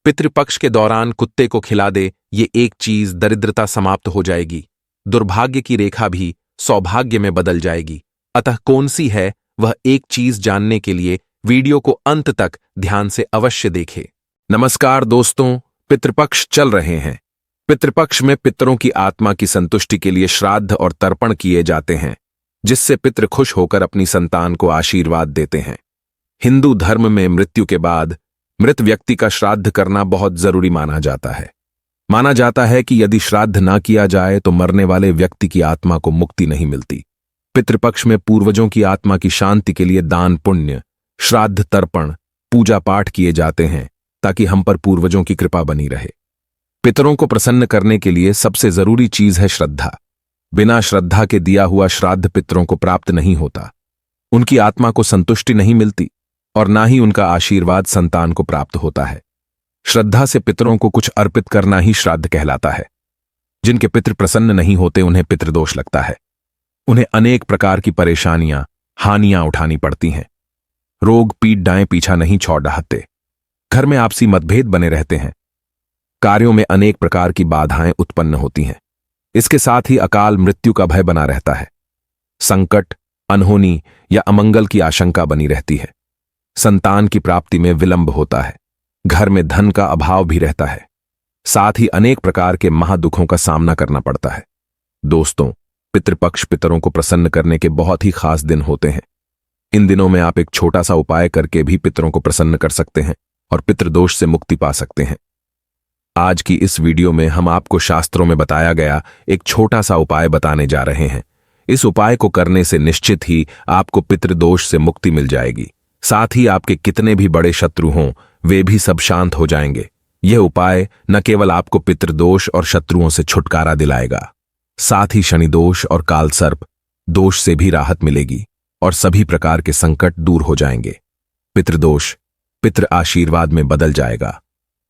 पितृपक्ष के दौरान कुत्ते को खिला दे, ये एक चीज दरिद्रता समाप्त हो जाएगी, दुर्भाग्य की रेखा भी सौभाग्य में बदल जाएगी। अतः कौन सी है वह एक चीज जानने के लिए वीडियो को अंत तक ध्यान से अवश्य देखें। नमस्कार दोस्तों, पितृपक्ष चल रहे हैं। पितृपक्ष में पितरों की आत्मा की संतुष्टि के लिए श्राद्ध और तर्पण किए जाते हैं, जिससे पितृ खुश होकर अपनी संतान को आशीर्वाद देते हैं। हिंदू धर्म में मृत्यु के बाद मृत व्यक्ति का श्राद्ध करना बहुत जरूरी माना जाता है। माना जाता है कि यदि श्राद्ध ना किया जाए तो मरने वाले व्यक्ति की आत्मा को मुक्ति नहीं मिलती। पितृपक्ष में पूर्वजों की आत्मा की शांति के लिए दान पुण्य, श्राद्ध तर्पण, पूजा पाठ किए जाते हैं ताकि हम पर पूर्वजों की कृपा बनी रहे। पितरों को प्रसन्न करने के लिए सबसे जरूरी चीज है श्रद्धा। बिना श्रद्धा के दिया हुआ श्राद्ध पितरों को प्राप्त नहीं होता, उनकी आत्मा को संतुष्टि नहीं मिलती और ना ही उनका आशीर्वाद संतान को प्राप्त होता है। श्रद्धा से पितरों को कुछ अर्पित करना ही श्राद्ध कहलाता है। जिनके पितृ प्रसन्न नहीं होते उन्हें पितृदोष लगता है। उन्हें अनेक प्रकार की परेशानियां, हानियां उठानी पड़ती हैं। रोग पीड़ाएं पीछा नहीं छोड़ डाहते। घर में आपसी मतभेद बने रहते हैं। कार्यों में अनेक प्रकार की बाधाएं उत्पन्न होती हैं। इसके साथ ही अकाल मृत्यु का भय बना रहता है। संकट, अनहोनी या अमंगल की आशंका बनी रहती है। संतान की प्राप्ति में विलंब होता है। घर में धन का अभाव भी रहता है। साथ ही अनेक प्रकार के महादुखों का सामना करना पड़ता है। दोस्तों, पितृपक्ष पितरों को प्रसन्न करने के बहुत ही खास दिन होते हैं। इन दिनों में आप एक छोटा सा उपाय करके भी पितरों को प्रसन्न कर सकते हैं और पितृदोष से मुक्ति पा सकते हैं। आज की इस वीडियो में हम आपको शास्त्रों में बताया गया एक छोटा सा उपाय बताने जा रहे हैं। इस उपाय को करने से निश्चित ही आपको पितृदोष से मुक्ति मिल जाएगी। साथ ही आपके कितने भी बड़े शत्रु हों, वे भी सब शांत हो जाएंगे। यह उपाय न केवल आपको पितृदोष और शत्रुओं से छुटकारा दिलाएगा, साथ ही शनिदोष और कालसर्प दोष से भी राहत मिलेगी और सभी प्रकार के संकट दूर हो जाएंगे। पितृदोष पितृ आशीर्वाद में बदल जाएगा।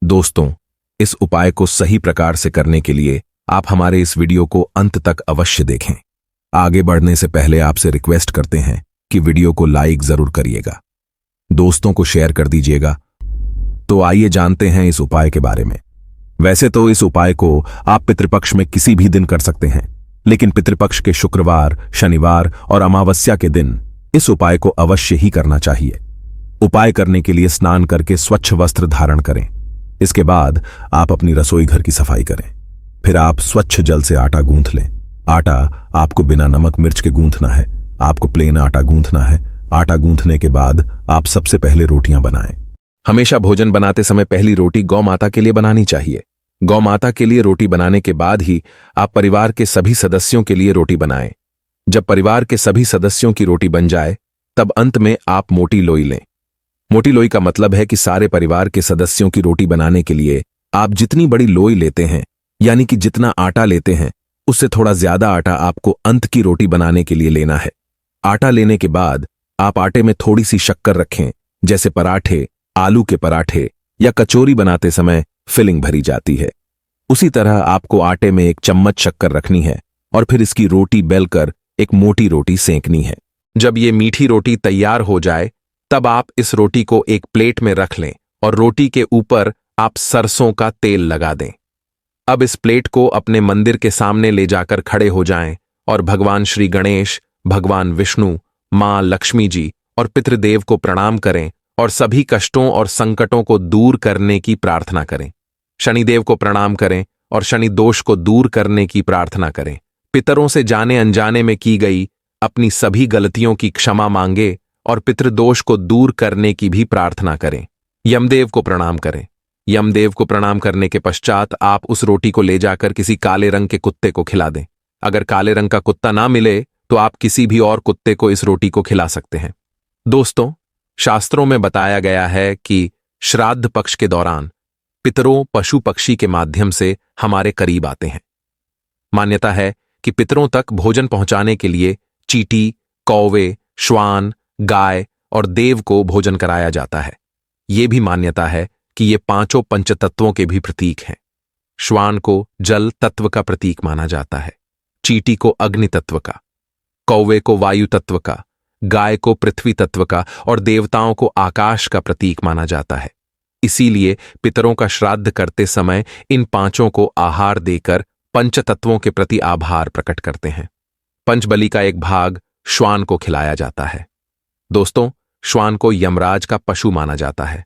दोस्तों, इस उपाय को सही प्रकार से करने के लिए आप हमारे इस वीडियो को अंत तक अवश्य देखें। आगे बढ़ने से पहले आपसे रिक्वेस्ट करते हैं कि वीडियो को लाइक जरूर करिएगा, दोस्तों को शेयर कर दीजिएगा। तो आइए जानते हैं इस उपाय के बारे में। वैसे तो इस उपाय को आप पितृपक्ष में किसी भी दिन कर सकते हैं, लेकिन पितृपक्ष के शुक्रवार, शनिवार और अमावस्या के दिन इस उपाय को अवश्य ही करना चाहिए। उपाय करने के लिए स्नान करके स्वच्छ वस्त्र धारण करें। इसके बाद आप अपनी रसोई घर की सफाई करें। फिर आप स्वच्छ जल से आटा गूंथ लें। आटा आपको बिना नमक मिर्च के गूंथना है। आपको प्लेन आटा गूंथना है। आटा गूंथने के बाद आप सबसे पहले रोटियां बनाएं। हमेशा भोजन बनाते समय पहली रोटी गौ माता के लिए बनानी चाहिए। गौ माता के लिए रोटी बनाने के बाद ही आप परिवार के सभी सदस्यों के लिए रोटी बनाएं। जब परिवार के सभी सदस्यों की रोटी बन जाए, तब अंत में आप मोटी लोई लें। मोटी लोई का मतलब है कि सारे परिवार के सदस्यों की रोटी बनाने के लिए आप जितनी बड़ी लोई लेते हैं, यानी कि जितना आटा लेते हैं, उससे थोड़ा ज्यादा आटा आपको अंत की रोटी बनाने के लिए लेना है। आटा लेने के बाद आप आटे में थोड़ी सी शक्कर रखें। जैसे पराठे, आलू के पराठे या कचौरी बनाते समय फिलिंग भरी जाती है, उसी तरह आपको आटे में एक चम्मच शक्कर रखनी है और फिर इसकी रोटी बेलकर एक मोटी रोटी सेंकनी है। जब ये मीठी रोटी तैयार हो जाए, तब आप इस रोटी को एक प्लेट में रख लें और रोटी के ऊपर आप सरसों का तेल लगा दें। अब इस प्लेट को अपने मंदिर के सामने ले जाकर खड़े हो जाएं और भगवान श्री गणेश, भगवान विष्णु, मां लक्ष्मी जी और पितृदेव को प्रणाम करें और सभी कष्टों और संकटों को दूर करने की प्रार्थना करें। शनिदेव को प्रणाम करें और शनि दोष को दूर करने की प्रार्थना करें। पितरों से जाने अनजाने में की गई अपनी सभी गलतियों की क्षमा मांगे और पितृदोष को दूर करने की भी प्रार्थना करें। यमदेव को प्रणाम करें। यमदेव को प्रणाम करने के पश्चात आप उस रोटी को ले जाकर किसी काले रंग के कुत्ते को खिला दें। अगर काले रंग का कुत्ता ना मिले तो आप किसी भी और कुत्ते को इस रोटी को खिला सकते हैं। दोस्तों, शास्त्रों में बताया गया है कि श्राद्ध पक्ष के दौरान पितरों पशु पक्षी के माध्यम से हमारे करीब आते हैं। मान्यता है कि पितरों तक भोजन पहुंचाने के लिए चींटी, कौवे, श्वान, गाय और देव को भोजन कराया जाता है। ये भी मान्यता है कि ये पांचों पंचतत्वों के भी प्रतीक हैं। श्वान को जल तत्व का प्रतीक माना जाता है, चींटी को अग्नि तत्व का, कौवे को वायु तत्व का, गाय को पृथ्वी तत्व का और देवताओं को आकाश का प्रतीक माना जाता है। इसीलिए पितरों का श्राद्ध करते समय इन पांचों को आहार देकर पंचतत्वों के प्रति आभार प्रकट करते हैं। पंचबलि का एक भाग श्वान को खिलाया जाता है। दोस्तों, श्वान को यमराज का पशु माना जाता है।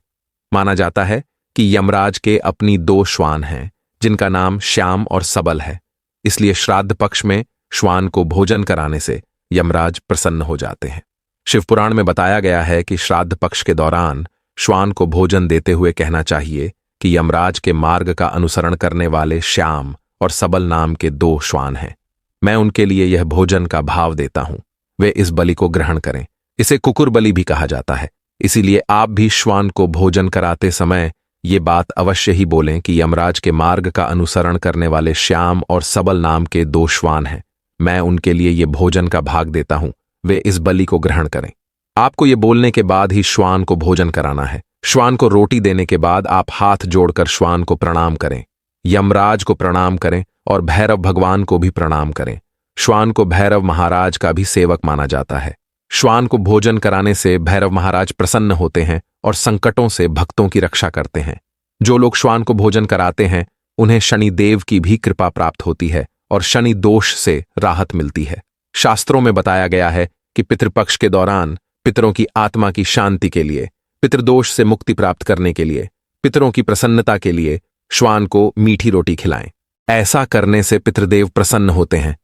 माना जाता है कि यमराज के अपनी 2 श्वान हैं जिनका नाम श्याम और सबल है। इसलिए श्राद्ध पक्ष में श्वान को भोजन कराने से यमराज प्रसन्न हो जाते हैं। शिवपुराण में बताया गया है कि श्राद्ध पक्ष के दौरान श्वान को भोजन देते हुए कहना चाहिए कि यमराज के मार्ग का अनुसरण करने वाले श्याम और सबल नाम के 2 श्वान हैं। मैं उनके लिए यह भोजन का भाव देता हूं, वे इस बलि को ग्रहण करें। इसे कुकुर बलि भी कहा जाता है। इसीलिए आप भी श्वान को भोजन कराते समय ये बात अवश्य ही बोलें कि यमराज के मार्ग का अनुसरण करने वाले श्याम और सबल नाम के 2 श्वान हैं। मैं उनके लिए ये भोजन का भाग देता हूं, वे इस बलि को ग्रहण करें। आपको ये बोलने के बाद ही श्वान को भोजन कराना है। श्वान को रोटी देने के बाद आप हाथ जोड़कर श्वान को प्रणाम करें, यमराज को प्रणाम करें और भैरव भगवान को भी प्रणाम करें। श्वान को भैरव महाराज का भी सेवक माना जाता है। श्वान को भोजन कराने से भैरव महाराज प्रसन्न होते हैं और संकटों से भक्तों की रक्षा करते हैं। जो लोग श्वान को भोजन कराते हैं उन्हें शनि देव की भी कृपा प्राप्त होती है और शनि दोष से राहत मिलती है। शास्त्रों में बताया गया है कि पितृपक्ष के दौरान पितरों की आत्मा की शांति के लिए, पितृदोष से मुक्ति प्राप्त करने के लिए, पितरों की प्रसन्नता के लिए श्वान को मीठी रोटी खिलाएं। ऐसा करने से पितृदेव प्रसन्न होते हैं,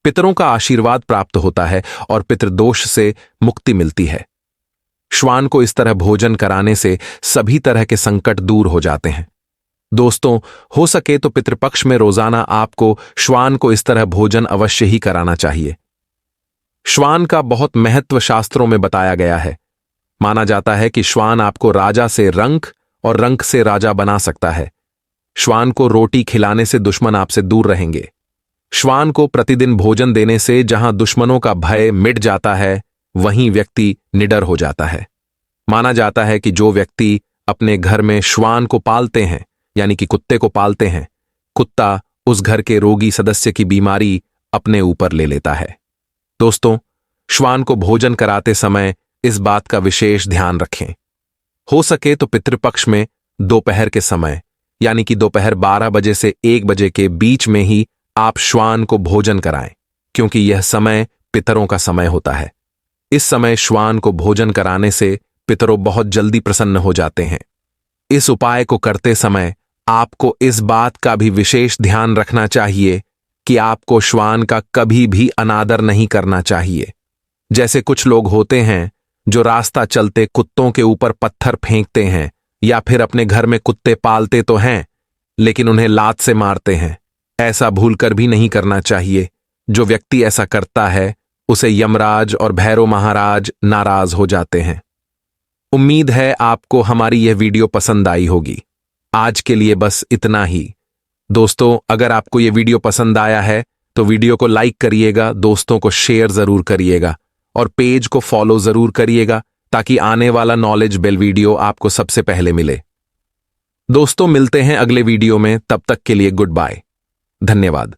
पितरों का आशीर्वाद प्राप्त होता है और पितृदोष से मुक्ति मिलती है। श्वान को इस तरह भोजन कराने से सभी तरह के संकट दूर हो जाते हैं। दोस्तों, हो सके तो पितृपक्ष में रोजाना आपको श्वान को इस तरह भोजन अवश्य ही कराना चाहिए। श्वान का बहुत महत्व शास्त्रों में बताया गया है। माना जाता है कि श्वान आपको राजा से रंक और रंक से राजा बना सकता है। श्वान को रोटी खिलाने से दुश्मन आपसे दूर रहेंगे। श्वान को प्रतिदिन भोजन देने से जहां दुश्मनों का भय मिट जाता है, वहीं व्यक्ति निडर हो जाता है। माना जाता है कि जो व्यक्ति अपने घर में श्वान को पालते हैं, यानी कि कुत्ते को पालते हैं, कुत्ता उस घर के रोगी सदस्य की बीमारी अपने ऊपर ले लेता है। दोस्तों, श्वान को भोजन कराते समय इस बात का विशेष ध्यान रखें। हो सके तो पितृपक्ष में दोपहर के समय, यानी कि दोपहर 12 बजे से 1 बजे के बीच में ही आप श्वान को भोजन कराएं, क्योंकि यह समय पितरों का समय होता है। इस समय श्वान को भोजन कराने से पितरों बहुत जल्दी प्रसन्न हो जाते हैं। इस उपाय को करते समय आपको इस बात का भी विशेष ध्यान रखना चाहिए कि आपको श्वान का कभी भी अनादर नहीं करना चाहिए। जैसे कुछ लोग होते हैं जो रास्ता चलते कुत्तों के ऊपर पत्थर फेंकते हैं, या फिर अपने घर में कुत्ते पालते तो हैं लेकिन उन्हें लात से मारते हैं। ऐसा भूलकर भी नहीं करना चाहिए। जो व्यक्ति ऐसा करता है उसे यमराज और भैरव महाराज नाराज हो जाते हैं। उम्मीद है आपको हमारी यह वीडियो पसंद आई होगी। आज के लिए बस इतना ही। दोस्तों, अगर आपको यह वीडियो पसंद आया है तो वीडियो को लाइक करिएगा, दोस्तों को शेयर जरूर करिएगा और पेज को फॉलो जरूर करिएगा ताकि आने वाला नॉलेज बेल वीडियो आपको सबसे पहले मिले। दोस्तों, मिलते हैं अगले वीडियो में, तब तक के लिए गुड बाय। धन्यवाद।